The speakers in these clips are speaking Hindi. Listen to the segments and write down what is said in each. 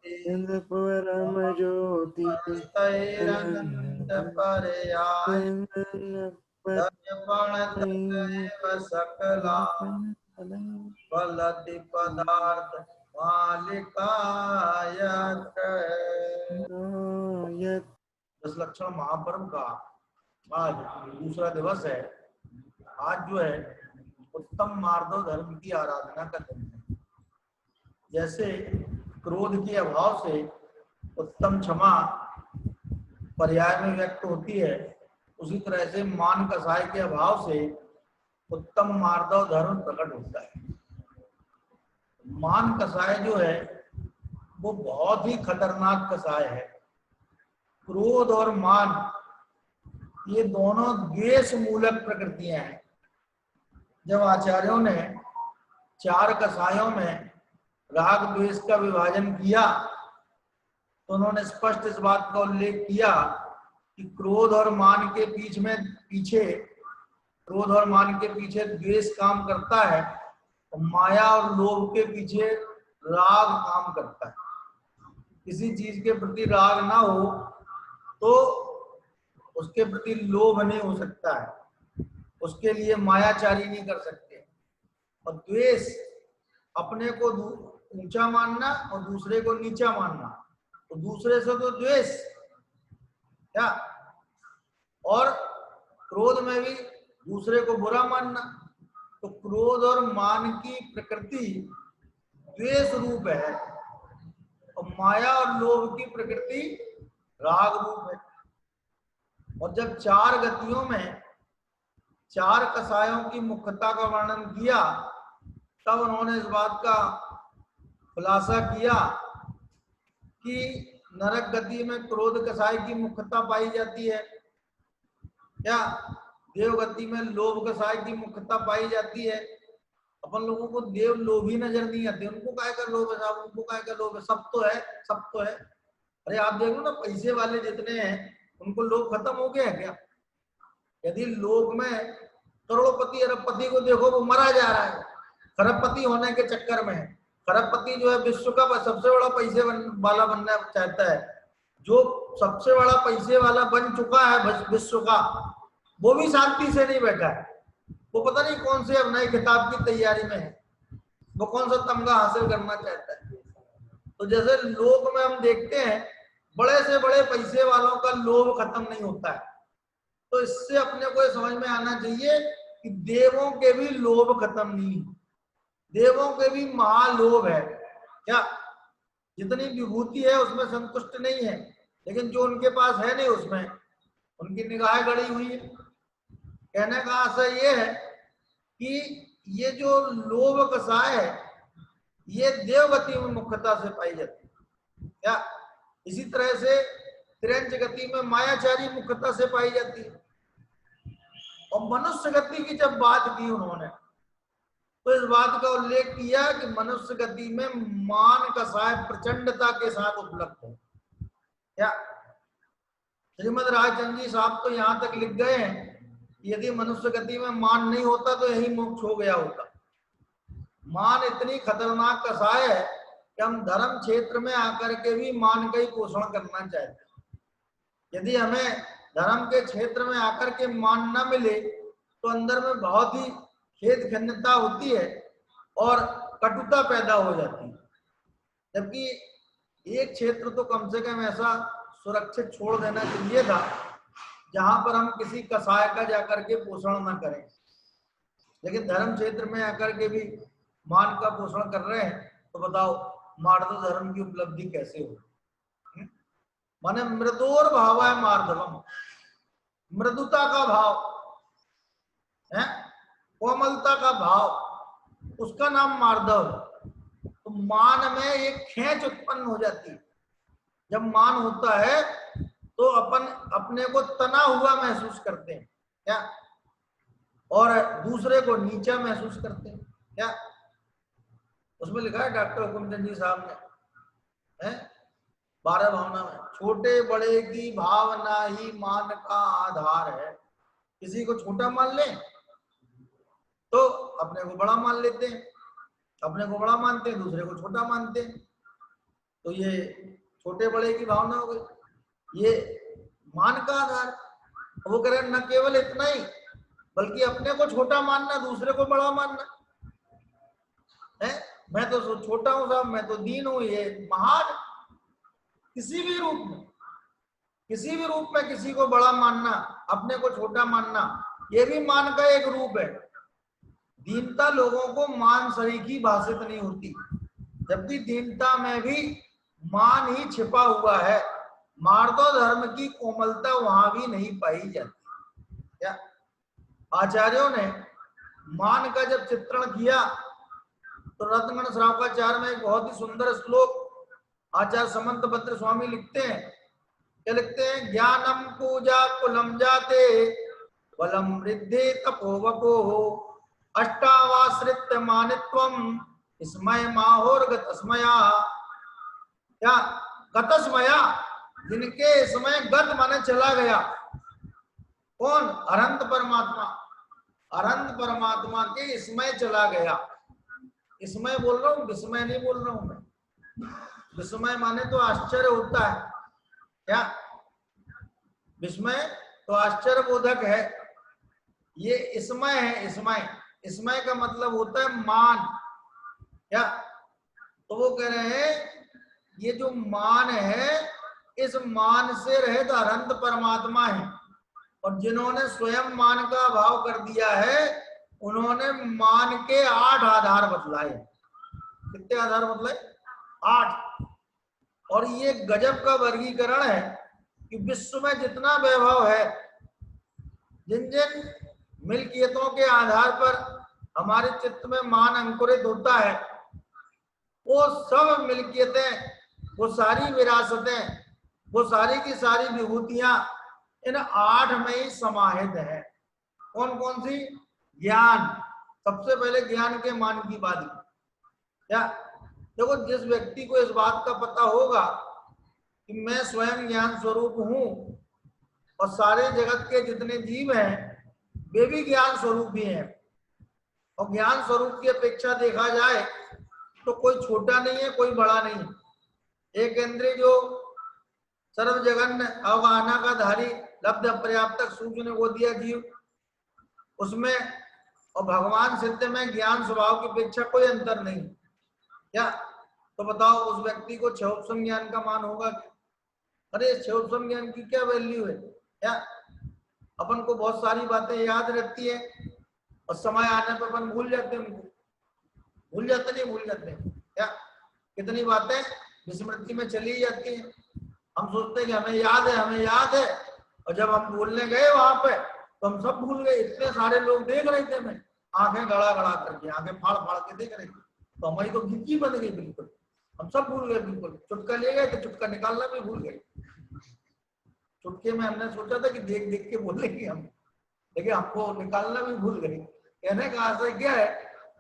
चंद्र परम ज्योति तैरनंद पर्याय दर्पण तदेव सकला फलति पदार्थ मालिकायत्र। दस लक्षण महापर्व का आज दूसरा दिवस है। आज जो है उत्तम मार्दव धर्म की आराधना का दिन है। जैसे क्रोध के अभाव से उत्तम क्षमा पर्याय में व्यक्त होती है, उसी तरह से मान कसाय के अभाव से उत्तम मार्दव धर्म प्रकट होता है। मान कसाय जो है वो बहुत ही खतरनाक कसाय है। क्रोध और मान ये दोनों द्वेष मूलक प्रकृतियां हैं। जब आचार्यों ने 4 कसायों में राग द्वेष का विभाजन किया तो उन्होंने स्पष्ट इस बात का उल्लेख किया कि क्रोध और मान के पीछे द्वेष काम करता है और माया और लोभ के पीछे राग काम करता है। किसी चीज के प्रति राग ना हो तो उसके प्रति लोभ नहीं हो सकता है, उसके लिए मायाचारी नहीं कर सकते। और द्वेष अपने को ऊंचा मानना और दूसरे को नीचा मानना, तो दूसरे से तो द्वेष क्या, और क्रोध में भी दूसरे को बुरा मानना। तो क्रोध और मान की प्रकृति द्वेष रूप है और माया और लोभ की प्रकृति राग रूप है। और जब 4 गतियों में 4 कसायों की मुख्यता का वर्णन किया तब उन्होंने इस बात का खुलासा किया कि नरक गति में क्रोध कसाय की मुख्यता पाई जाती है, क्या देव गति में लोभ कसाय की मुख्यता पाई जाती है। अपन लोगों को देव लोभी नजर नहीं आते, उनको काय का लोभ है साहब, उनको काय का लोभ है, सब तो है, सब तो है। अरे आप देखो ना, पैसे वाले जितने हैं उनको लोभ खत्म हो गया है क्या? यदि लोभ में करोड़पति अरबपति को देखो वो मरा जा रहा है खरबपति होने के चक्कर में। खरबपति जो है विश्व का सबसे बड़ा पैसे वाला बनना चाहता है। जो सबसे बड़ा पैसे वाला बन चुका है विश्व का, वो भी शांति से नहीं बैठा है। वो पता नहीं कौन से अब नए किताब की तैयारी में है, वो कौन सा तमगा हासिल करना चाहता है। तो जैसे लोक में हम देखते हैं बड़े से बड़े पैसे वालों का लोभ खत्म नहीं होता है। तो इससे अपने को समझ में आना चाहिए कि देवों के भी लोभ खत्म नहीं, देवों के भी महालोभ है। क्या जितनी विभूति है उसमें संतुष्ट नहीं है, लेकिन जो उनके पास है नहीं उसमें उनकी निगाह गड़ी हुई है। कहने का आशय ये है कि ये जो लोभ कसाय है ये देवगति में मुख्यता से पाई जाती है। क्या इसी तरह से तिरंज गति में मायाचारी मुख्यता से पाई जाती है। और मनुष्य गति की जब बात की उन्होंने तो इस बात का उल्लेख किया कि मनुष्य गति में मान कसाय प्रचंडता के साथ उपलब्ध है। क्या श्रीमद राजचंद्र जी साहब तो यहां तक लिख गए हैं यदि मनुष्य गति में मान नहीं होता तो यही मोक्ष हो गया होता। मान इतनी खतरनाक कसाय है कि हम धर्म क्षेत्र में आकर के भी मान का ही पोषण करना चाहते हैं। यदि हमें धर्म के क्षेत्र में आकर के मान न मिले तो अंदर में बहुत ही खेद खिन्नता होती है और कटुता पैदा हो जाती है। जबकि एक क्षेत्र तो कम से कम ऐसा सुरक्षित छोड़ देना चाहिए था जहां पर हम किसी कसाय का जाकर के पोषण न करें, लेकिन धर्म क्षेत्र में आकर के भी मान का पोषण कर रहे हैं। तो बताओ मार्दव धर्म की उपलब्धि कैसे हो? माने मृदोर भाव है मार्दवम, मृदुता का भाव है, कोमलता का भाव, उसका नाम मार्दव। तो मान में एक खेच उत्पन्न हो जाती है। जब मान होता है तो अपन अपने को तना हुआ महसूस करते हैं क्या, और दूसरे को नीचा महसूस करते हैं क्या। उसमें लिखा है डॉक्टर हुकुमचंद जी साहब ने है 12 भावना में, छोटे बड़े की भावना ही मान का आधार है। किसी को छोटा मान ले तो अपने को बड़ा मान लेते हैं, अपने को बड़ा मानते हैं दूसरे को छोटा मानते हैं। तो ये छोटे बड़े की भावना हो गई, ये मान का आधार। वो कह रहे न केवल इतना ही बल्कि अपने को छोटा मानना, दूसरे को बड़ा मानना है। मैं तो छोटा हूं साहब, मैं तो दीन हूं, ये महान। किसी भी रूप में, किसी भी रूप में किसी को बड़ा मानना, अपने को छोटा मानना, ये भी मान का एक रूप है। दीनता लोगों को मान सरीखी भाषित नहीं होती, जबकि दीनता में भी मान ही छिपा हुआ है। मार्दव धर्म की कोमलता वहां भी नहीं पाई जाती। क्या आचार्यों ने मान का जब चित्रण किया तो रत्नगण श्रावकाचार्य में एक बहुत ही सुंदर श्लोक आचार्य समंत भद्र स्वामी लिखते हैं। क्या लिखते हैं? ज्ञानम पूजा कुलम जाते बलम वृद्धि तपो वपो अष्टावाश्रित मानित्वम स्मय माहोर गतस्मया। क्या गतस्मया? जिनके समय गत माने चला गया। कौन? अनंत परमात्मा। अनंत परमात्मा के इसमय चला गया। इसमय बोल रहा हूं, विस्मय नहीं बोल रहा हूं मैं। विस्मय माने तो आश्चर्य होता है। क्या विस्मय तो आश्चर्य बोधक है, ये इसमय है। इसमय, इसमय का मतलब होता है मान। क्या तो वो कह रहे हैं ये जो मान है, इस मान से रहित अनंत परमात्मा है। और जिन्होंने स्वयं मान का अभाव कर दिया है, उन्होंने मान के 8 आधार बतलाए। कितने आधार बतलाए? 8। और ये गजब का वर्गीकरण है कि विश्व में जितना वैभव है, जिन जिन मिल्कियतों के आधार पर हमारे चित्त में मान अंकुरित होता है, वो सब मिल्कियतें, वो सारी विरासतें, वो सारी की सारी विभूतियां इन 8 में ही समाहित है। कौन कौन सी? ज्ञान। सबसे पहले ज्ञान के मान की बात की। क्या देखो, जिस व्यक्ति को इस बात का पता होगा कि मैं स्वयं ज्ञान स्वरूप हूं और सारे जगत के जितने जीव हैं वे भी ज्ञान स्वरूप ही हैं, और ज्ञान स्वरूप की अपेक्षा देखा जाए तो कोई छोटा नहीं है, कोई बड़ा नहीं है। एक इंद्रिय जो सर्व जगन अवगाहना का धारी लब्ध पर्याप्त सूक्ष्म वो दिया जीव, उसमें और भगवान सिद्ध में ज्ञान स्वभाव की अपेक्षा कोई अंतर नहीं। क्या तो बताओ, उस व्यक्ति को क्षोभसम ज्ञान का मान होगा? अरे क्षोभसम ज्ञान की क्या वैल्यू है? क्या अपन को बहुत सारी बातें याद रहती है और समय आने पर अपन भूल जाते हैं, उनको भूल जाते नहीं, भूल जाते हैं। क्या कितनी बातें विस्मृति में चली जाती हैं। हम सोचते हैं कि हमें याद है, हमें याद है, और जब हम बोलने गए वहां पे तो हम सब भूल गए। इतने सारे लोग देख रहे थे, मैं आंखें गड़ा गड़ा करके, आंखें फाड़ फाड़ के देख रहे थे, तो हमारी तो गिनती बन गई बिल्कुल। हम सब भूल गए बिल्कुल। चुटका ले गए तो चुटका निकालना भी भूल गए। चुटके में हमने सोचा था कि देख देख के बोलेंगे हम, लेकिन हमको निकालना भी भूल गए। कहने का आशय क्या है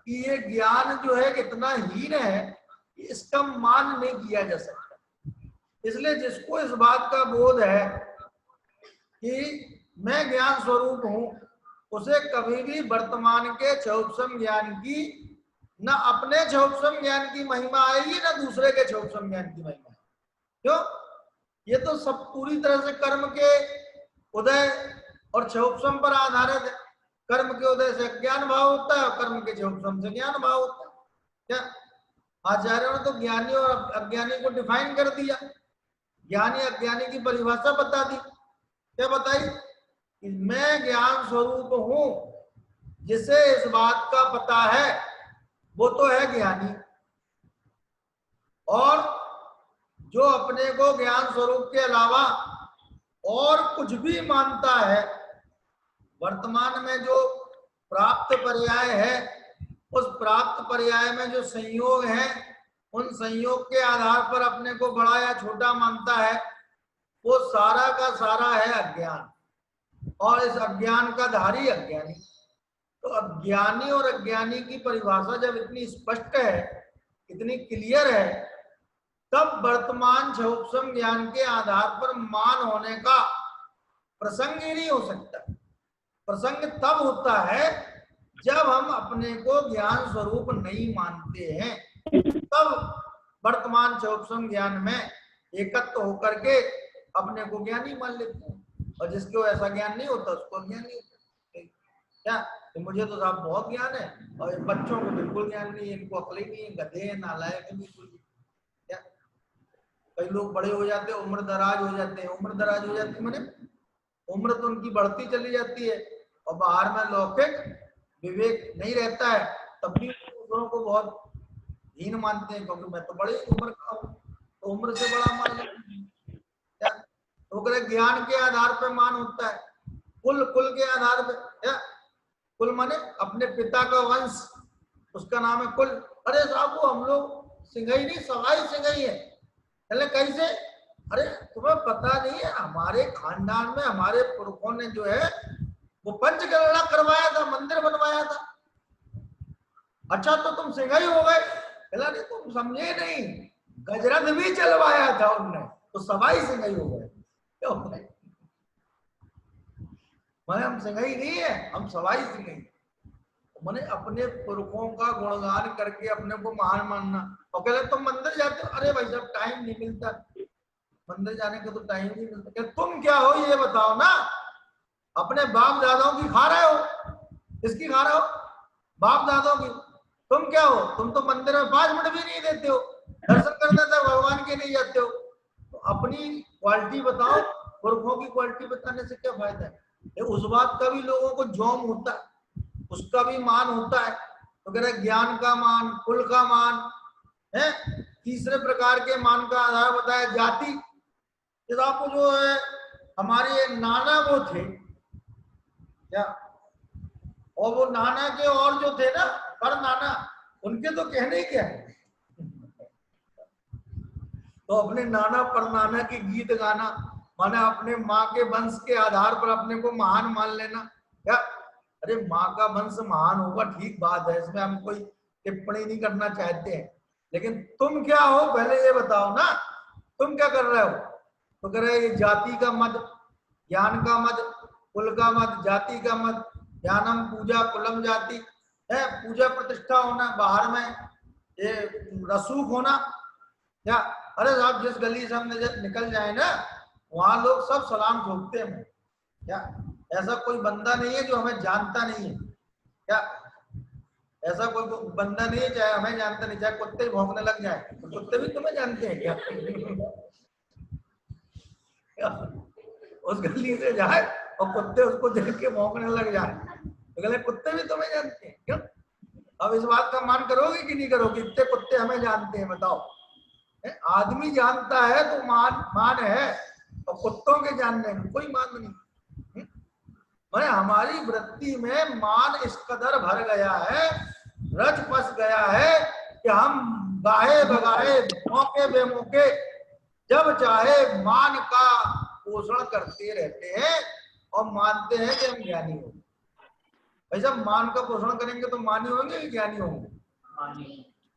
कि ये ज्ञान जो है कितना हीन है, इसका मान नहीं किया जा सकता। इसलिए जिसको इस बात का बोध है कि मैं ज्ञान स्वरूप हूं, उसे कभी भी वर्तमान के क्षोभसम ज्ञान की, न अपने क्षोभसम ज्ञान की महिमा आएगी, न दूसरे के क्षोभसम ज्ञान की महिमा। क्यों? ये तो सब पूरी तरह से कर्म के उदय और क्षोभसम पर आधारित है। कर्म के उदय से ज्ञान भाव होता है और कर्म के क्षोभसम से ज्ञान भाव होता है। क्या आचार्यों ने तो ज्ञानी और अज्ञानी को डिफाइन कर दिया, ज्ञानी अज्ञानी की परिभाषा बता दी। क्या बताई? कि मैं ज्ञान स्वरूप हूं, जिसे इस बात का पता है वो तो है ज्ञानी, और जो अपने को ज्ञान स्वरूप के अलावा और कुछ भी मानता है, वर्तमान में जो प्राप्त पर्याय है, उस प्राप्त पर्याय में जो संयोग है, उन संयोग के आधार पर अपने को बड़ा या छोटा मानता है, वो सारा का सारा है अज्ञान। और इस अज्ञान का धारी अज्ञानी। तो अज्ञानी और अज्ञानी की परिभाषा जब इतनी स्पष्ट है, इतनी क्लियर है, तब वर्तमान क्षोभसम ज्ञान के आधार पर मान होने का प्रसंग ही नहीं हो सकता। प्रसंग तब होता है जब हम अपने को ज्ञान स्वरूप नहीं मानते हैं, तब वर्तमान चौपसम ज्ञान में एकत्व होकर के अपने को ज्ञानी मान लेते हैं, और जिसको ऐसा ज्ञान नहीं होता उसको ज्ञानी होता। क्या तो मुझे तो साहब बहुत ज्ञान है, और बच्चों को बिल्कुल ज्ञान नहीं है, इनको अकल ही नहीं है, गधे हैं, नालायक है बिल्कुल। क्या कई लोग बड़े हो जाते हैं, उम्र दराज हो जाते हैं, उम्र दराज हो जाती है मैंने उम्र तो उनकी बढ़ती चली जाती है, और बाहर में लौकिक विवेक नहीं रहता है, तब भी दूसरों को बहुत हीन मानते हैं, क्योंकि मैं तो बड़ी उम्र का हूँ, तो उम्र से बड़ा मान लेते हैं। क्या तो कहते ज्ञान के आधार पर मान होता है, कुल के आधार पर। क्या कुल माने अपने पिता का वंश, उसका नाम है कुल। अरे साहब वो हम लोग सिंघई नहीं, सवाई सिंघई है। चले कैसे? अरे तुम्हें पता नहीं है, हमारे खानदान में हमारे पुरखों ने जो है वो पंचगणना करवाया था, मंदिर बनवाया था। अच्छा तो तुम सिंघई हो गए? कहला नहीं तुम समझे नहीं, गजरथ भी चलवाया था उनने, तो सवाई सिंघई हो गए। क्यों? मैंने हम सिंघई नहीं है, हम सवाई सिंघई। मैंने अपने पुरखों का गुणगान करके अपने को महान मानना, और कहले तुम मंदिर जाते हो? अरे भाई साहब टाइम नहीं मिलता, मंदिर जाने का तो टाइम नहीं मिलता। क्या तुम क्या हो ये बताओ ना, अपने बाप दादाओं की खा रहे हो, किसकी खा रहे हो? बाप दादाओं की। तुम क्या हो? तुम तो मंदिर में 5 मिनट भी नहीं देते हो, दर्शन करने तक भगवान के नहीं जाते हो। तो अपनी क्वालिटी बताओ, पुरखों की क्वालिटी बताने से क्या फायदा है? उस बात का भी लोगों को जोम होता है, उसका भी मान होता है। तो कह रहे ज्ञान का मान, कुल का मान है। तीसरे प्रकार के मान का आधार बताया जाति। आपको जो है हमारे नाना वो थे क्या, और वो नाना के और जो थे ना पर नाना, उनके तो कहने ही क्या है। तो अपने नाना पर नाना के गीत गाना, माने अपने माँ के वंश के आधार पर अपने को महान मान लेना। क्या अरे माँ का वंश महान होगा, ठीक बात है, इसमें हम कोई टिप्पणी नहीं करना चाहते हैं, लेकिन तुम क्या हो पहले ये बताओ ना, तुम क्या कर रहे हो? तो कह रहे ये जाति का मत, ज्ञान का मत, कुल का मत, जाति का मत, ज्ञानम पूजा कुलम जाति है, पूजा प्रतिष्ठा होना, बाहर में ये रसूख होना। क्या अरे साहब जिस गली से हम निकल जाए ना, वहां लोग सब सलाम ठोकते हैं। क्या ऐसा कोई बंदा नहीं है जो हमें जानता नहीं है? क्या ऐसा कोई बंदा नहीं है चाहे हमें जानता नहीं, चाहे कुत्ते भौंकने लग जाए तो कुत्ते भी तुम्हें जानते हैं क्या? उस गली से जाए और कुत्ते उसको देख के भौंकने लग जाए तो कहले कुत्ते भी तुम्हें जानते हैं क्यों? अब इस बात का मान करोगे कि नहीं करोगे? इतने कुत्ते हमें जानते हैं, बताओ। आदमी जानता है तो मान है, और कुत्तों के जानने में कोई मान नहीं। मैंने हमारी वृत्ति में मान इस कदर भर गया है, रच बस गया है कि हम गाहे बगाहे मौके बेमौके जब चाहे मान का पोषण करते रहते हैं और मानते हैं कि हम ज्ञानी होंगे। भाई साहब मान का पोषण करेंगे तो मानी होंगे कि ज्ञानी होंगे?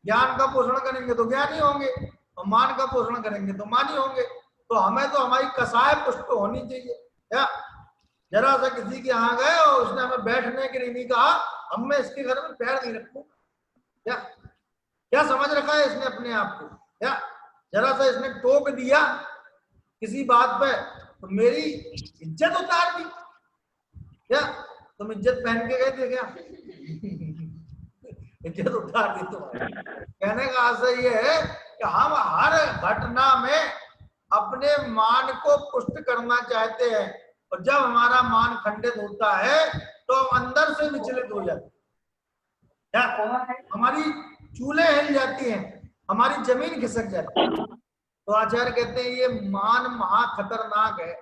ज्ञान का पोषण करेंगे तो ज्ञानी होंगे, और मान का पोषण करेंगे तो मानी होंगे। तो हमें तो हमारी कसाय पुष्ट होनी चाहिए। क्या जरा सा किसी के यहाँ गए और उसने हमें बैठने के लिए नहीं कहा, अब मैं इसके घर में पैर नहीं रखूंगा। क्या समझ रखा है इसने अपने आप को? क्या जरा सा इसने टोक दिया किसी बात पे तो मेरी इज्जत उतार दी। क्या तुम इज्जत पहन के गए थे क्या? इज्जत उतार दी तुम्हारी। कहने का आशय ये है कि हम हर घटना में अपने मान को पुष्ट करना चाहते हैं, और जब हमारा मान खंडित होता है तो हम अंदर से विचलित हो जाते हैं। हमारी चूल्हे हिल जाती हैं, हमारी जमीन खिसक जाती है। तो आचार्य कहते हैं ये मान महा खतरनाक है।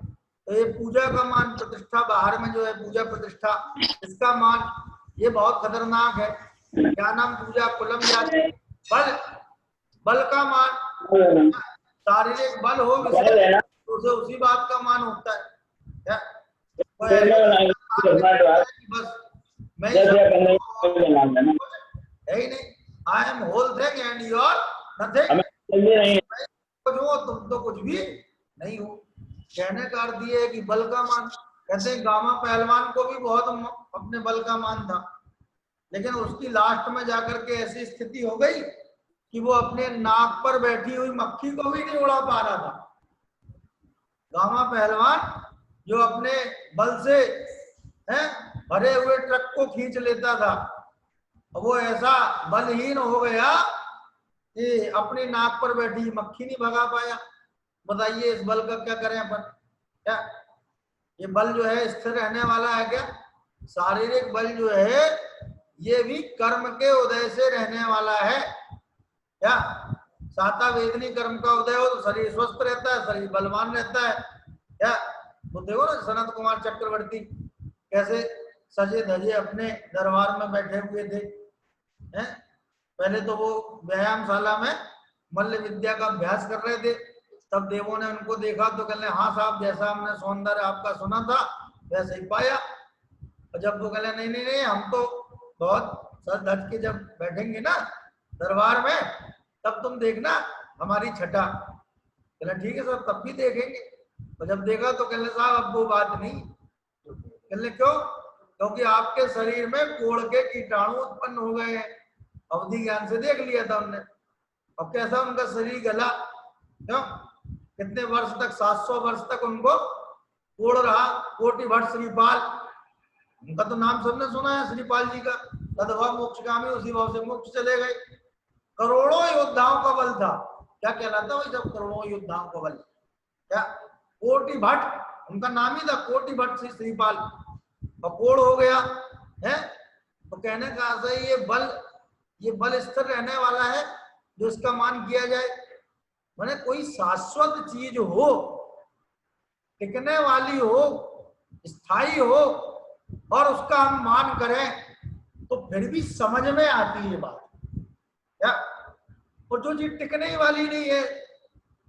तो ये पूजा का मान, प्रतिष्ठा बाहर में जो है पूजा प्रतिष्ठा, इसका मान ये बहुत खतरनाक है। क्या नाम पूजा कुलम जाति, बल का मान, शारीरिक बल हो तो उसे उसी बात का मान होता है। क्या बस मैं ही नहीं, I am whole thing and you are nothing. कुछ हो तुम तो कुछ भी नहीं हो। कहने का अर्थ ये है कि बल का मान, कहते हैं गामा पहलवान को भी बहुत अपने बल का मान था, लेकिन उसकी लास्ट में जाकर के ऐसी स्थिति हो गई कि वो अपने नाक पर बैठी हुई मक्खी को भी नहीं उड़ा पा रहा था। गामा पहलवान जो अपने बल से भरे हुए ट्रक को खींच लेता था, वो ऐसा बलहीन हो गया कि अपनी नाक पर बैठी मक्खी नहीं भगा पाया। बताइए इस बल का क्या करें अपन? क्या ये बल जो है स्थिर रहने वाला है क्या? शारीरिक बल जो है ये भी कर्म के उदय से रहने वाला है क्या? साता वेदनी कर्म का उदय हो तो शरीर स्वस्थ रहता है, शरीर बलवान रहता है क्या? वो देखो ना सनत कुमार चक्रवर्ती कैसे सजे धजे अपने दरबार में बैठे हुए थे। हैं? पहले तो वो व्यायामशाला में मल्ल विद्या का अभ्यास कर रहे थे, तब देवों ने उनको देखा तो कहने हाँ साहब जैसा हमने सौंदर्य आपका सुना था वैसे ही पाया। और जब वो कहले नहीं नहीं नहीं हम तो बहुत सर धज के जब बैठेंगे ना दरबार में तब तुम देखना हमारी छटा। कहले ठीक है सर तब भी देखेंगे। और जब देखा तो कहले साहब अब वो बात नहीं। कहले क्यों? क्योंकि आपके शरीर में कोढ़ के कीटाणु उत्पन्न हो गए हैं। अवधि ज्ञान से देख लिया था उनने। अब कैसा उनका शरीर गला, क्यों? कितने वर्ष तक 700 वर्ष तक उनको कोढ़ रहा। कोटि भट्ट श्रीपाल, उनका तो नाम सबने सुना है श्रीपाल जी का। तदभा मोक्षगामी, उसी भाव से मोक्ष चले गए। करोड़ों योद्धाओं का बल था। क्या कहलाता वही सब करोड़ों योद्धाओं का बल? क्या कोटि भट्ट उनका नाम ही था, कोटि भट्ट श्री श्रीपाल। और कोढ़ हो गया है तो कहने का आशय ये बल स्थिर रहने वाला है जो इसका मान किया जाए। माने कोई शाश्वत चीज हो, टिकने वाली हो, स्थायी हो और उसका हम मान करें तो फिर भी समझ में आती है बात क्या? और जो चीज टिकने वाली नहीं है,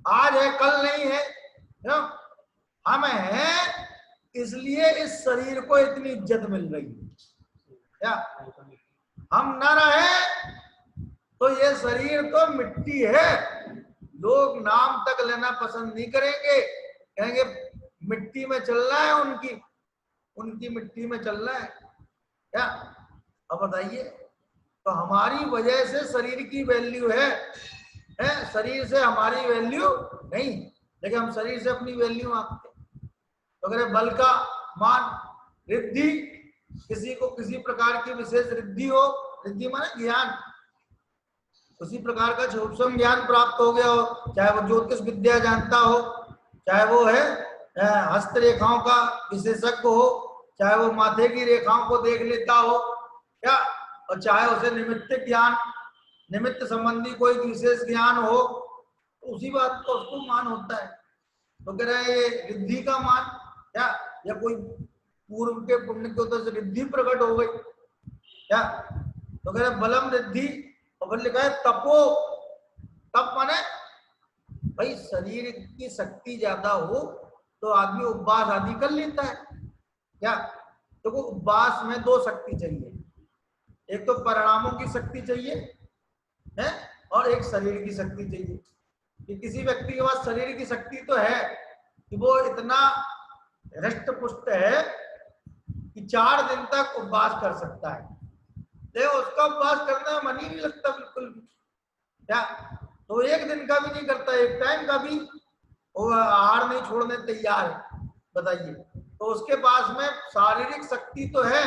आज है कल नहीं है, क्यों? हम हैं इसलिए इस शरीर को इतनी इज्जत मिल रही है क्या? हम न रहे तो ये शरीर तो मिट्टी है। लोग नाम तक लेना पसंद नहीं करेंगे, कहेंगे मिट्टी में चलना है, उनकी मिट्टी में चलना है क्या? अब बताइए, तो हमारी वजह से शरीर की वैल्यू है, शरीर से हमारी वैल्यू नहीं, लेकिन हम शरीर से अपनी वैल्यू मांगते। तो अगर बल का मान रिद्धि, किसी को किसी प्रकार की विशेष रिद्धि हो, रिद्धि माने ज्ञान, उसी प्रकार का सूक्ष्म ज्ञान प्राप्त हो गया हो, चाहे वो ज्योतिष विद्या जानता हो, चाहे वो है हस्त रेखाओं का विशेषज्ञ हो, चाहे वो माथे की रेखाओं को देख लेता हो क्या, और चाहे उसे निमित्त ज्ञान, निमित्त संबंधी कोई विशेष ज्ञान हो, तो उसी बात का उसको मान होता है। तो कह रहे ये रिद्धि का मान क्या, या कोई पूर्व के पुण्य की वजह से रिद्धि प्रकट हो गई क्या? तो कह रहे बलम रिद्धि, और फिर लिखा है तपो। तप माने भाई शरीर की शक्ति ज्यादा हो तो आदमी उपवास आदि कर लेता है क्या? तो वो उपवास में दो शक्ति चाहिए, एक तो परिणामों की शक्ति चाहिए है और एक शरीर की शक्ति चाहिए। कि किसी व्यक्ति के पास शरीर की शक्ति तो है कि वो इतना हृष्ट पुष्ट है कि 4 दिन तक उपवास कर सकता है, लेकिन उसका उपवास करने में मन ही नहीं लगता बिल्कुल भी क्या? तो 1 दिन का भी नहीं करता, एक टाइम का भी वो आहार नहीं छोड़ने तैयार है। बताइए, तो उसके पास में शारीरिक शक्ति तो है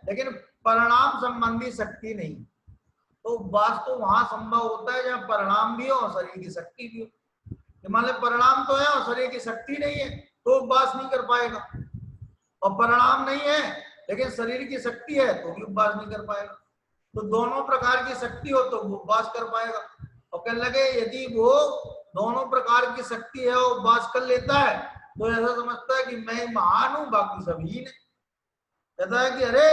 लेकिन परिणाम संबंधी शक्ति नहीं। तो उपवास तो वहां संभव होता है जहां परिणाम भी हो और शरीर की शक्ति भी हो। मान लो परिणाम तो है और शरीर की शक्ति नहीं है तो उपवास नहीं कर पाएगा, और परिणाम नहीं है लेकिन शरीर की शक्ति है तो भी उपवास नहीं कर पाएगा। तो दोनों प्रकार की शक्ति हो तो उपवास कर पाएगा। और कहने लगे यदि वो दोनों प्रकार की शक्ति है और उपवास कर लेता है तो ऐसा समझता है कि मैं महान हूं, बाकी सभी ने। कहता है कि अरे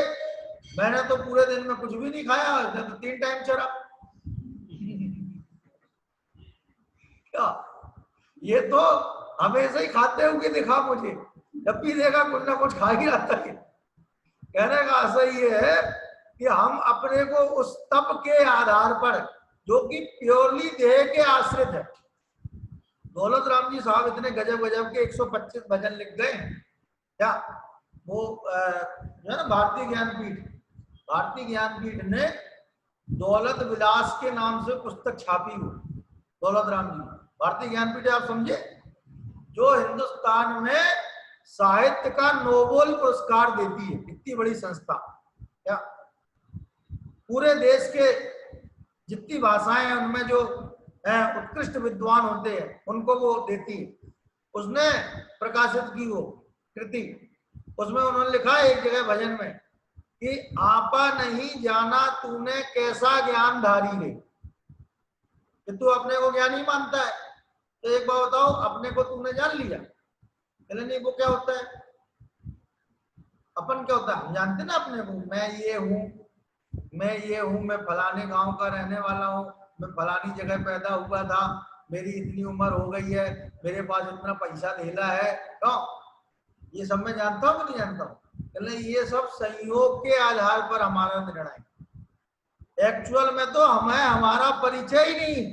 मैंने तो पूरे दिन में कुछ भी नहीं खाया, मैं तो 3 टाइम चरा। क्या ये तो हमेशा ही खाते हुए दिखा मुझे, जब भी देखा कुछ ना कुछ खा ही आता है। कहने का आशय ये है कि हम अपने को उस तप के आधार पर जो कि प्योरली देह के आश्रित है। दौलत राम जी साहब इतने गजब गजब के 125 भजन लिख गए क्या? वो जो है ना भारतीय ज्ञानपीठ ने दौलत विलास के नाम से पुस्तक छापी हो, दौलत राम जी, भारतीय ज्ञानपीठ आप समझे, जो हिंदुस्तान में साहित्य का नोबेल पुरस्कार देती है, इतनी बड़ी संस्था, क्या पूरे देश के जितनी भाषाएं हैं उनमें जो उत्कृष्ट विद्वान होते हैं उनको वो देती है। उसने प्रकाशित की वो कृति, उसमें उन्होंने लिखा है एक जगह भजन में कि आपा नहीं जाना तूने कैसा ज्ञान धारी रे, कि तू अपने को ज्ञानी मानता है तो एक बात बताओ, अपने को तूने जान लिया? कहले नहीं, वो क्या होता है, अपन क्या होता है, हम जानते ना अपने को, मैं ये हूँ, मैं ये हूँ, मैं फलाने गांव का रहने वाला हूँ, मैं फलानी जगह पैदा हुआ था, मेरी इतनी उम्र हो गई है, मेरे पास इतना पैसा धेला है, क्यों? ये सब मैं जानता हूँ कि नहीं जानता हूँ? कहले ये सब संयोग के आधार पर हमारा निर्णय, एक्चुअल में तो हमें हमारा परिचय ही नहीं।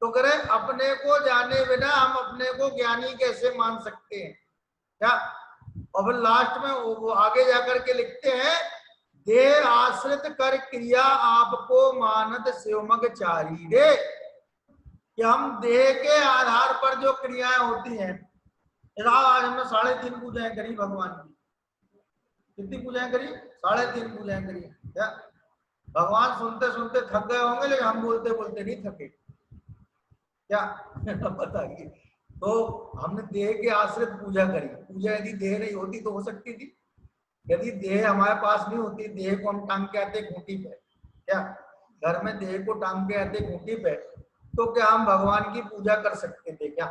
तो करे अपने को जाने बिना हम अपने को ज्ञानी कैसे मान सकते हैं, क्या? और फिर लास्ट में वो आगे जाकर के लिखते हैं, देह आश्रित कर क्रिया आपको मानत शिवमग चारी रे, कि हम देह के आधार पर जो क्रियाएं होती हैं, आज हमने 3.5 पूजाएं करी भगवान की, कितनी पूजाएं करी? 3.5 पूजाएं करी, क्या भगवान सुनते सुनते थक गए होंगे, लेकिन हम बोलते बोलते नहीं थके, क्या? बताइए। तो हमने देह के आश्रित पूजा करी, पूजा यदि देह नहीं होती तो हो सकती थी, यदि देह हमारे पास नहीं होती, देह को हम टांग के आते खूंटी पे, क्या घर में देह को टांग के आते खूंटी पे, तो क्या हम भगवान की पूजा कर सकते थे क्या?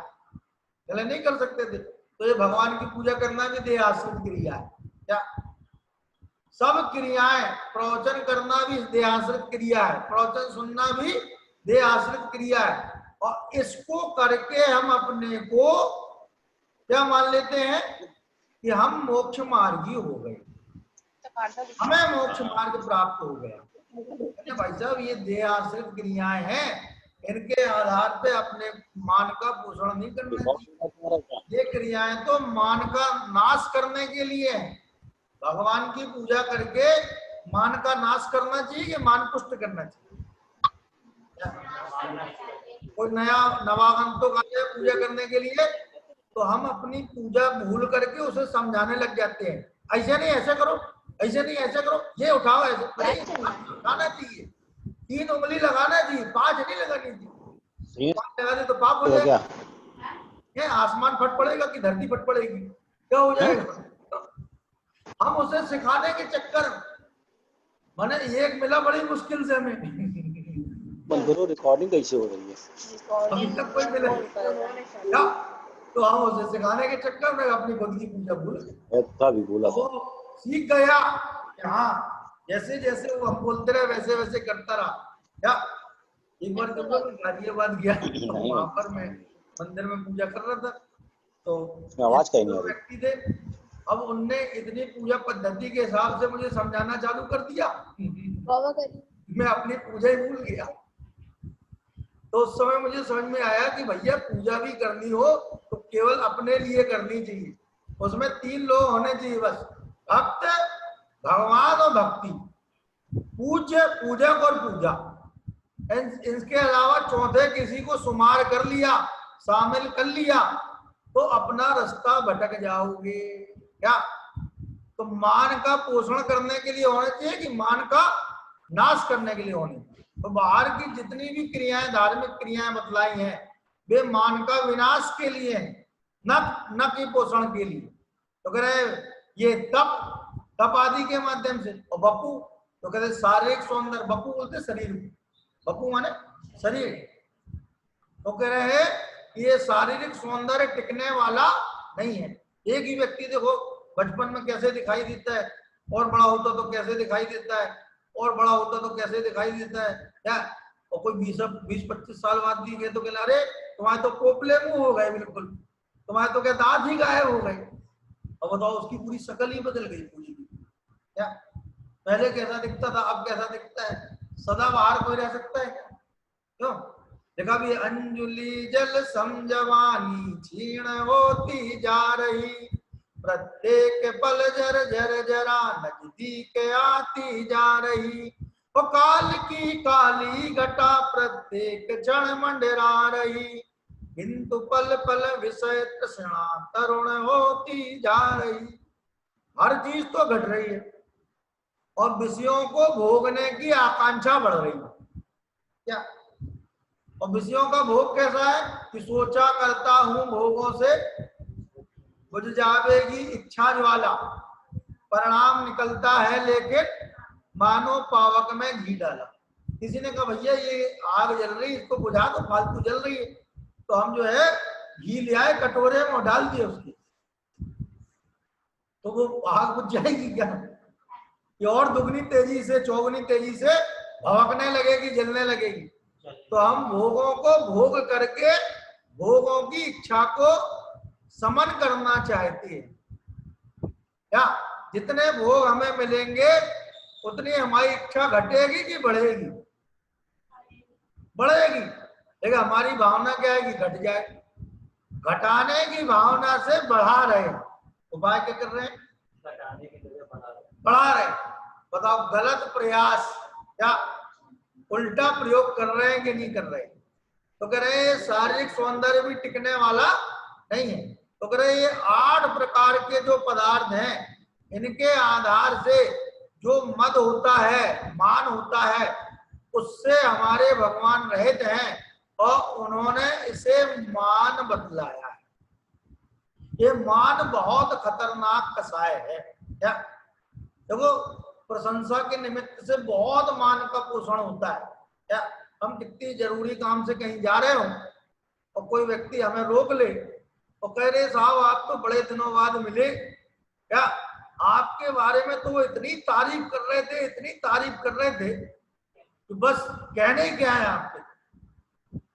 चले नहीं कर सकते थे। तो ये भगवान की पूजा करना भी देह आश्रित क्रिया है, क्या? सब क्रियाएं, प्रवचन करना भी देह आश्रित क्रिया है, प्रवचन सुनना भी देह आश्रित क्रिया है, और इसको करके हम अपने को क्या मान लेते हैं कि हम मोक्ष मार्गी हो गए, हमें मोक्ष मार्ग प्राप्त हो गया। भाई साहब ये देह आश्रित क्रियाएं हैं, इनके आधार पे अपने मान का पोषण नहीं करना चाहिए। ये क्रियाएं तो मान का नाश करने के लिए है। भगवान की पूजा करके मान का नाश करना चाहिए कि मान पुष्ट करना चाहिए? कोई नया नवागंतुक आए पूजा करने के लिए, तो हम अपनी पूजा भूल करके उसे समझाने लग जाते हैं, ऐसे नहीं ऐसे करो, ऐसे नहीं ऐसे करो, ये उठाओ, ऐसे लगाना चाहिए, 3 उंगली लगाना चाहिए, 5 नहीं लगानी चाहिए। 5 लगा दे तो पाप हो जाएगा, ये आसमान फट पड़ेगा कि धरती फट पड़ेगी, क्या हो जाएगा? हम उसे सिखाने के चक्कर मैंने एक मिला बड़ी मुश्किल से हमें। रिकॉर्डिंग कैसे हो रही है? अभी तक कोई मिला क्या? तो हम उसे सिखाने के चक्कर में अपनी खुद की पूजा भूल गए, भी बोला वो सीख गया कि हाँ जैसे जैसे वो हम बोलते रहे वैसे वैसे करता रहा, क्या? एक बार जब गाजियाबाद गया तो वहां पर मैं मंदिर में पूजा कर रहा था, तो आवाज कहीं नहीं आ रही, व्यक्ति थे, अब उनने इतनी पूजा पद्धति के हिसाब से मुझे समझाना चालू कर दिया, मैं अपनी पूजा ही भूल गया। तो उस समय मुझे समझ में आया कि भैया पूजा भी करनी हो तो केवल अपने लिए करनी चाहिए, उसमें 3 लोग होने चाहिए बस, भक्त, भगवान और भक्ति, पूज्य, पूजक और पूजा। इनके अलावा चौथे किसी को शुमार कर लिया, शामिल कर लिया, तो अपना रास्ता भटक जाओगे, क्या? तो मान का पोषण करने के लिए होना चाहिए कि मान का नाश करने के लिए होनी चाहिए? तो बाहर की जितनी भी क्रियाएं, धार्मिक क्रियाएं बतलाई हैं, वे मान का विनाश के लिए हैं, न कि पोषण के लिए। तो कह रहे ये तप आदि के माध्यम से, और बपू तो कहते शारीरिक सौंदर्य, बपू बोलते शरीर, बपू माने शरीर, तो कह रहे हैं ये शारीरिक सौंदर्य टिकने वाला नहीं है। एक ही व्यक्ति देखो बचपन में कैसे दिखाई देता है, और बड़ा होता तो कैसे दिखाई देता है, और बड़ा होता तो कैसे दिखाई देता है, क्या? और कोई 20-25 साल बाद भी गए तो कहना अरे तुम्हारे तो पोपले मुंह हो गए, बिल्कुल तुम्हारे तो क्या दांत ही गायब हो गए। अब बताओ उसकी पूरी शक्ल ही बदल गई पूरी, क्या? पहले कैसा दिखता था अब कैसा दिखता है? सदा बाहर कोई रह सकता है क्या? क्यों? देखा भी, अंजुली जल समझवानी क्षीण होती जा रही, प्रत्येक पल जर जर जरा नजदीक आती जा रही, और काल की काली घटा प्रत्येक क्षण मंडरा रही, किंतु पल पल विषय तृष्णा तरुण होती जा रही। हर चीज तो घट रही है और विषयों को भोगने की आकांक्षा बढ़ रही है। क्या? और विषयों का भोग कैसा है कि सोचा करता हूं भोगों से बुझ जावेगी इच्छा ज्वाला, परिणाम निकलता है लेकिन मानो पावक में घी डाला। किसी ने कहा भैया ये आग जल रही, इसको बुझा दो, फालतू जल रही है, तो हम जो है घी ले आए कटोरे में और डाल दिए उसके, तो वो आग बुझ जाएगी क्या? ये और दुगनी तेजी से चौगुनी तेजी से भड़कने लगेगी, जलने लगेगी। तो हम भोगों को भोग करके भोगों की इच्छा को समन करना चाहते हैं। क्या? जितने भोग हमें मिलेंगे उतनी हमारी इच्छा घटेगी कि बढ़ेगी? बढ़ेगी। लेकिन हमारी भावना क्या है कि घट जाए। घटाने की भावना से बढ़ा रहे हैं। उपाय क्या कर रहे हैं? घटाने की जगह बढ़ा रहे हैं। बताओ गलत प्रयास या उल्टा प्रयोग कर रहे हैं कि नहीं कर रहे? तो कह रहे हैं शारीरिक सौंदर्य भी टिकने वाला नहीं है। तो कह रहे ये 8 प्रकार के जो पदार्थ हैं, इनके आधार से जो मद होता है, मान होता है, उससे हमारे भगवान रहित हैं और उन्होंने इसे मान बतलाया है। ये मान बहुत खतरनाक कसाय है। क्या? देखो प्रशंसा के निमित्त से बहुत मान का पोषण होता है। क्या? हम कितनी जरूरी काम से कहीं जा रहे हो और कोई व्यक्ति हमें रोक ले और कह रहे साहब आप तो बड़े दिनों बाद मिले, क्या आपके बारे में तो वो इतनी तारीफ कर रहे थे, इतनी तारीफ कर रहे थे तो बस कहने ही क्या है आपके,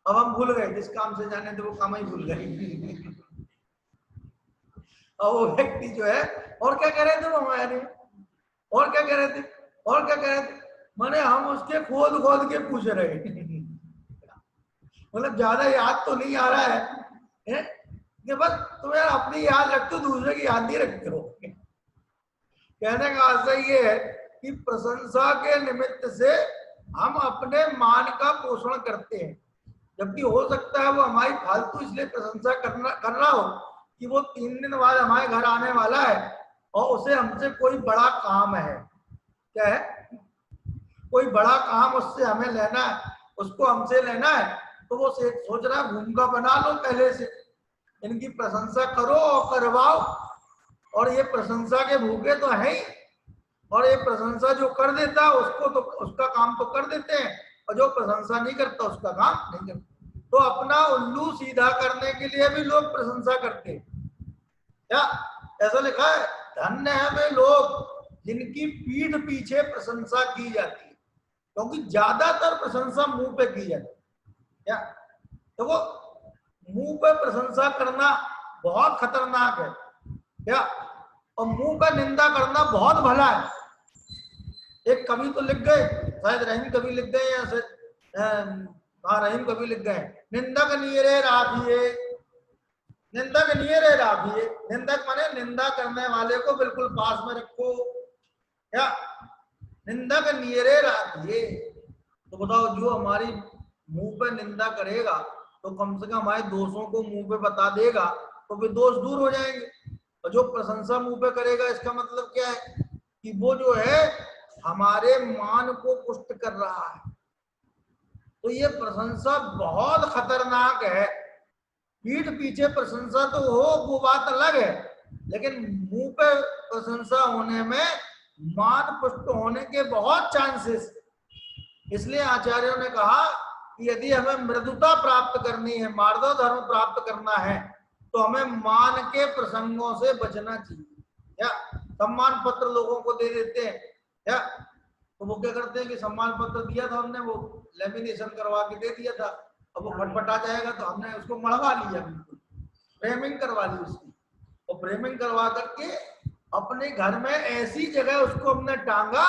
अब हम भूल गए, जिस काम से जाने थे वो काम ही भूल गए। और वो व्यक्ति जो है और क्या कह रहे थे वो हमारे, और क्या कह रहे थे, और क्या कह रहे थे, माने हम उसके खोद खोद के पूछ रहे मतलब ज्यादा याद तो नहीं आ रहा है कि बस तुम यार अपनी याद रखते हो, दूसरे की याद नहीं रखते हो। कहने का आशय ये है कि प्रशंसा के निमित्त से हम अपने मान का पोषण करते हैं, जबकि हो सकता है वो हमारी फालतू इसलिए प्रशंसा कर रहा हो कि वो 3 दिन बाद हमारे घर आने वाला है और उसे हमसे कोई बड़ा काम है। क्या है? कोई बड़ा काम उससे हमें लेना है, उसको हमसे लेना है, तो वो सोच रहा है भूमिका बना लो पहले से, इनकी प्रशंसा करो और करवाओ, और ये प्रशंसा के भूखे तो है ही, और ये प्रशंसा जो कर देता है उसको तो उसका काम तो कर देते हैं, और जो प्रशंसा नहीं करता उसका काम नहीं करता। तो अपना उल्लू सीधा करने के लिए भी लोग प्रशंसा करते हैं। क्या? ऐसा लिखा है, धन्य है वे लोग जिनकी पीठ पीछे प्रशंसा की जाती है, क्योंकि ज्यादातर प्रशंसा मुंह पे की जाती है। क्या? तो वो मुंह पे प्रशंसा करना बहुत खतरनाक है। क्या? और मुंह पे निंदा करना बहुत भला है। एक कवि तो लिख गए, शायद रहीम कवि लिख गए या रहीम कवि लिख गए, निंदक नियरे राखिए, निंदक नियरे राखिए। निंदक माने निंदा करने वाले को बिल्कुल पास में रखो। क्या? निंदक नियरे राखिए। तो बताओ जो हमारी मुंह पे निंदा करेगा तो कम से कम हमारे दोषों को मुंह पे बता देगा तो वे दोष दूर हो जाएंगे, और जो प्रशंसा मुंह पे करेगा इसका मतलब क्या है कि वो जो है हमारे मान को पुष्ट कर रहा है। तो ये प्रशंसा बहुत खतरनाक है। पीठ पीछे प्रशंसा तो हो वो बात अलग है, लेकिन मुंह पे प्रशंसा होने में मान पुष्ट होने के बहुत चांसेस। इसलिए आचार्यों ने कहा कि यदि हमें मृदुता प्राप्त करनी है, मार्दव धर्म प्राप्त करना है, तो हमें मान के प्रसंगों से बचना चाहिए। या सम्मान पत्र लोगों को दे देते हैं, या तो वो क्या करते हैं कि सम्मान पत्र दिया था हमने, वो लेमिनेशन करवा के दे दिया था, अब वो फटफटा जाएगा तो हमने उसको मढ़वा लिया, बिल्कुल फ्रेमिंग करवा ली उसकी, और फ्रेमिंग करवा करके अपने घर में ऐसी जगह उसको हमने टांगा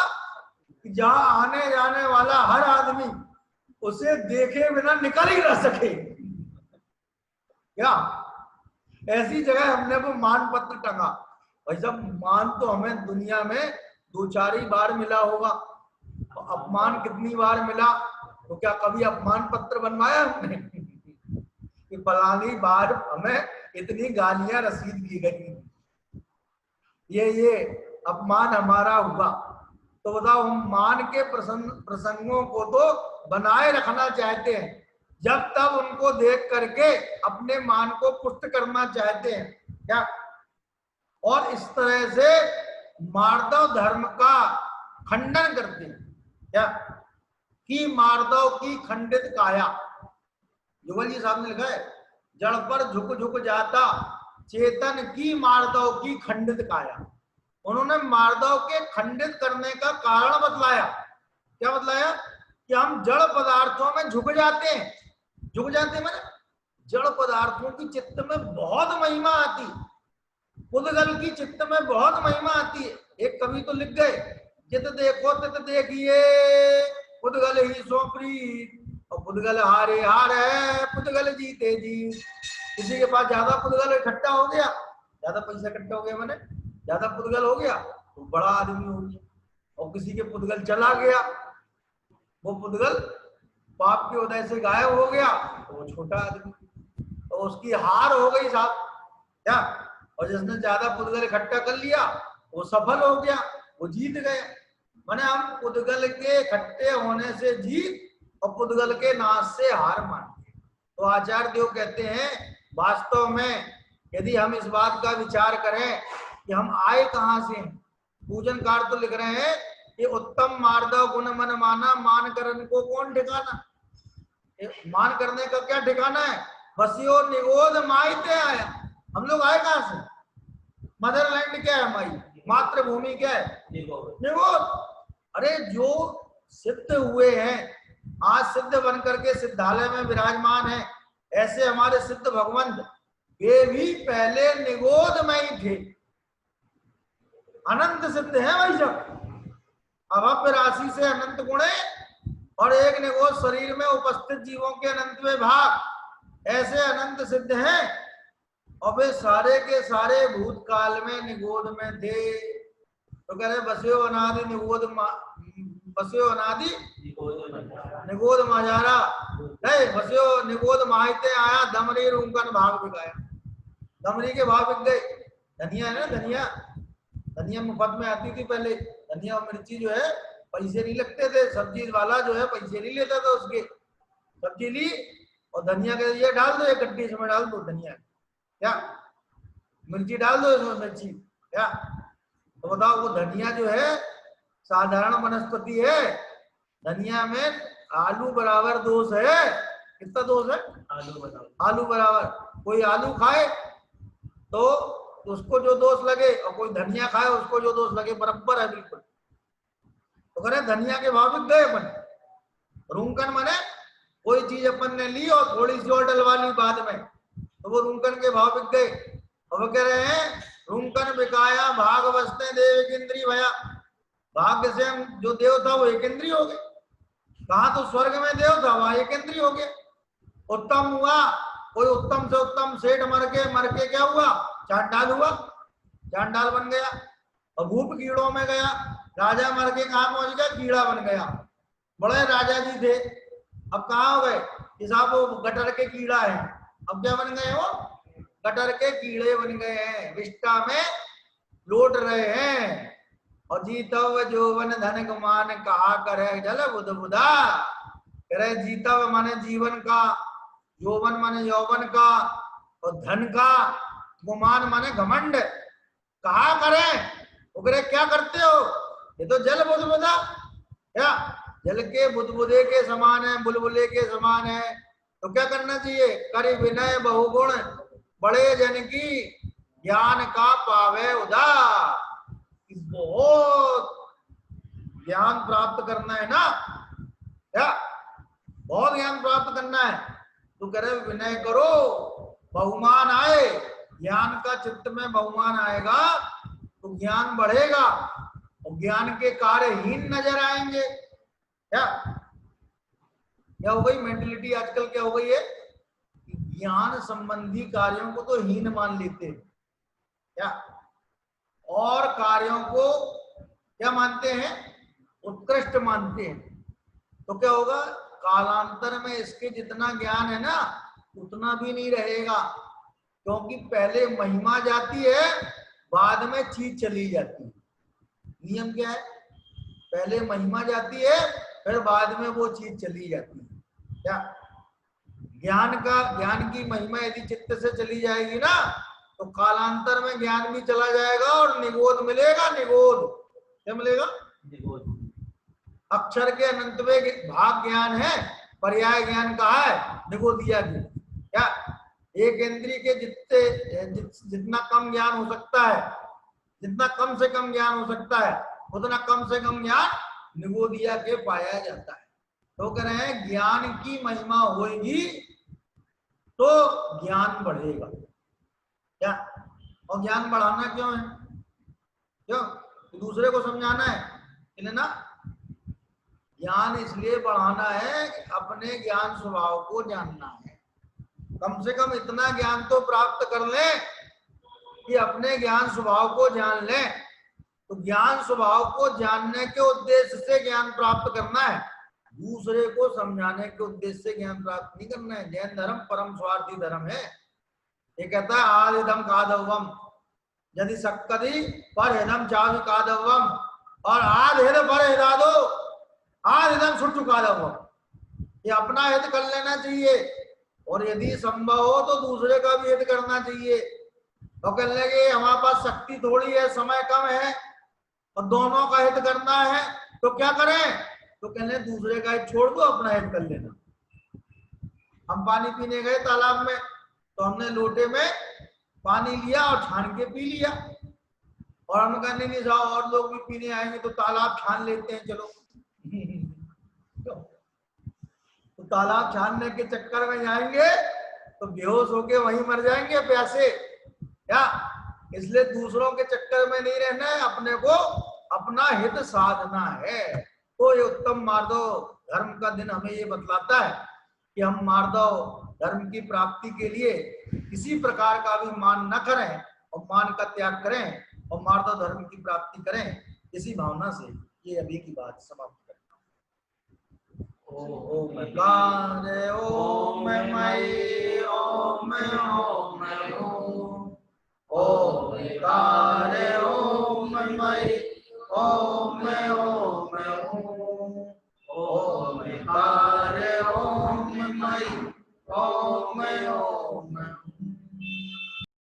कि जहां आने जाने वाला हर आदमी उसे देखे बिना निकल ही ना सके। क्या? ऐसी जगह हमने वो मान पत्र टंगा। भाई साहब मान तो हमें दुनिया में 2-4 ही बार मिला होगा, अपमान कितनी बार मिला, तो क्या कभी अपमान पत्र बनवाया हमने कि फलानी बार हमें इतनी गालियां रसीद की गई, ये अपमान हमारा हुआ। तो बताओ, हम मान के प्रसंगों को तो बनाए रखना चाहते हैं, जब तब उनको देख करके अपने मान को पुष्ट करना चाहते हैं क्या। और इस तरह से मार्दव धर्म का खंडन करते हैं क्या, कि मार्दव की खंडित काया। युगल जी साहब ने लिखा है, जड़ पर झुक झुक जाता चेतन की मार्दव की खंडित काया। उन्होंने मार्दव के खंडित करने का कारण बतलाया। क्या बतलाया? कि हम जड़ पदार्थों में झुक जाते हैं। झुक जाते हैं मैंने जड़ पदार्थों की चित्त में बहुत महिमा आती, पुद्गल की चित्त में बहुत महिमा आती है। एक कवि तो लिख गए, जित देखो तित देखिए पुद्गल ही सो प्रीत, और पुद्गल हारे हार है पुद्गल जीते जीत। किसी के पास ज्यादा पुद्गल इकट्ठा हो गया, ज्यादा पैसा इकट्ठा हो गया, मैंने ज्यादा पुद्गल हो गया तो बड़ा आदमी हो गया, और किसी के पुद्गल चला गया, वो पुद्गल पाप के उदय से गायब हो गया तो वो छोटा आदमी, तो उसकी हार हो गई साहब क्या। और जिसने ज्यादा पुद्गल इकट्ठा कर लिया वो सफल हो गया, वो जीत गए। माने हम पुद्गल के इकट्ठे होने से जीत और पुद्गल के नाश से हार मानते। तो आचार्य देव कहते हैं, वास्तव में यदि हम इस बात का विचार करें कि हम आए कहां से, पूजनकार तो लिख रहे हैं कि उत्तम मार्दव गुण मन माना, मान करने को कौन ठिकाना। मान करने का क्या ठिकाना है? बसियो निगोद माइते आया। हम लोग आए कहां से? मदरलैंड क्या है हमारी मातृभूमि, क्या है? निगोद। अरे जो सिद्ध हुए हैं, आज सिद्ध बन करके सिद्धालय में विराजमान है, ऐसे हमारे सिद्ध भगवंत, वे भी पहले निगोद में ही थे, अनंत सिद्ध है भाई साहब। अभव्य राशि से अनंत गुणे और एक निगोद शरीर में उपस्थित जीवों के अनंतवें भाग, ऐसे अनंत सिद्ध हैं, और वे सारे के सारे भूतकाल में निगोद में थे। तो कह रहे बस्यो अनादि निगोद, बस्यो अनादि निगोद माजारा नहीं, बस्यो निगोद माहिते आया, दमरी रूंकन भाग बिकाया। दमरी के भाव बिक गए। धनिया है ना, धनिया, धनिया मुफ्त में आती थी पहले। धनिया और मिर्ची जो है पैसे नहीं लगते थे, सब्जी वाला जो है पैसे नहीं लेता था उसके। सब्जी ली और धनिया के ये डाल दो, एक गड्डी इसमें डाल दो धनिया, क्या मिर्ची डाल दो इसमें मिर्ची, क्या। तो बताओ, वो धनिया जो है साधारण वनस्पति है, धनिया में आलू बराबर दोष है। कितना दोष है? आलू बराबर। कोई आलू खाए तो उसको जो दोष लगे, और कोई धनिया खाए उसको जो दोष लगे, बराबर है बिल्कुल। तो करें धनिया के भाव बिक गए अपन। रूंकन माने कोई चीज अपन ने ली और थोड़ी सी और डलवा ली बाद में, तो वो रूंकन के भाव बिक गए। और वो कह रहे हैं रूंकन बिकाया भाग बसते देव एक इंद्री भया। भाग्य से हम जो देव था वो एक इंद्री हो गए। कहा तो स्वर्ग में देव था, वहां एक इंद्री हो गया। उत्तम हुआ, कोई उत्तम से उत्तम सेठ मर के क्या हुआ? चांडाल हुआ, चांडाल बन गया। और भूप कीड़ों में गया, राजा मर के कहा पहुंच गया? कीड़ा बन गया। बड़े राजा जी थे, अब कहाँ हो गए कि साहब वो गटर के कीड़ा है। अब क्या बन गए? वो गटर के कीड़े बन गए हैं, विष्टा में लौट रहे हैं। और जीतव जोवन धन गुमान कहा करे जल बुध बुधा। करे जीतव माने जीवन का, यौवन माने यौवन का, और धन का, गुमान माने घमंड। कहा करें वो करे क्या करते हो? ये तो जल बुदबुदा, क्या जल के बुदबुदे के समान है, बुलबुले के समान है। तो क्या करना चाहिए? करि विनय बहुगुण बड़े जन की, ज्ञान का पावे उदार। बहुत ज्ञान प्राप्त करना है ना, क्या बहुत ज्ञान प्राप्त करना है। तो कह रहे विनय करो, बहुमान आए, ज्ञान का चित्त में बहुमान आएगा तो ज्ञान बढ़ेगा, और ज्ञान के कार्य हीन नजर आएंगे। क्या हो गई मेंटलिटी आजकल? क्या हो गई है? ज्ञान संबंधी कार्यों को तो हीन मान लेते हैं, क्या, और कार्यों को क्या मानते हैं? उत्कृष्ट मानते हैं, तो क्या होगा, कालांतर में इसके जितना ज्ञान है ना उतना भी नहीं रहेगा, क्योंकि पहले महिमा जाती है, बाद में चीज चली जाती है। नियम क्या है, पहले महिमा जाती है, फिर बाद में वो चीज चली जाती है। क्या ज्ञान की महिमा यदि चित्त से चली जाएगी ना, तो कालांतर में ज्ञान भी चला जाएगा और निगोद मिलेगा। निगोद क्या मिलेगा? अक्षर के अनंतवें भाग ज्ञान है, पर्याय ज्ञान कहा है? निगोदिया की। क्या एक इंद्रिय के जितना कम ज्ञान हो सकता है, जितना कम से कम ज्ञान हो सकता है, उतना कम से कम ज्ञान निगोदिया के पाया जाता है। तो कह रहे हैं ज्ञान की महिमा होगी तो ज्ञान बढ़ेगा। क्या? और ज्ञान बढ़ाना क्यों है? क्यों? दूसरे को समझाना है, इसलिए ना। ज्ञान इसलिए बढ़ाना है कि अपने ज्ञान स्वभाव को जानना है। कम से कम इतना ज्ञान तो प्राप्त कर लें कि अपने ज्ञान स्वभाव को जान लें। तो ज्ञान स्वभाव को जानने के उद्देश्य से ज्ञान प्राप्त करना है, दूसरे को समझाने के उद्देश्य से ज्ञान प्राप्त नहीं करना है। जैन धर्म परम स्वार्थी धर्म है। ये कहता है आदिदम कादवम यदि सक्कदी पर हिदम चावि कादवम, और आद हिद पर हिदादो आज एकदम छुट चुका था। ये अपना हित कर लेना चाहिए, और यदि संभव हो तो दूसरे का भी हित करना चाहिए। तो कहने लगे हमारे पास शक्ति थोड़ी है, समय कम है, और दोनों का हित करना है, तो क्या करें? तो कहने दूसरे का हित छोड़ दो, अपना हित कर लेना। हम पानी पीने गए तालाब में, तो हमने लोटे में पानी लिया और छान के पी लिया, और हम कहने नहीं जाओ और लोग भी पीने आएंगे तो तालाब छान लेते हैं, चलो। तो तालाब छानने के चक्कर में जाएंगे तो बेहोश होके वहीं मर जाएंगे प्यासे। क्या? इसलिए दूसरों के चक्कर में नहीं रहना है, अपने को अपना हित साधना है। तो ये उत्तम मार्दव धर्म का दिन हमें ये बतलाता है कि हम मार्दव धर्म की प्राप्ति के लिए किसी प्रकार का भी मान न करें, और मान का त्याग करें, और मार्दव धर्म की प्राप्ति करें। इसी भावना से ये अभी की बात समाप्त करें। ओम कार्य ओम मय ओम ओम ओम कार्य ओम मय ओम ओम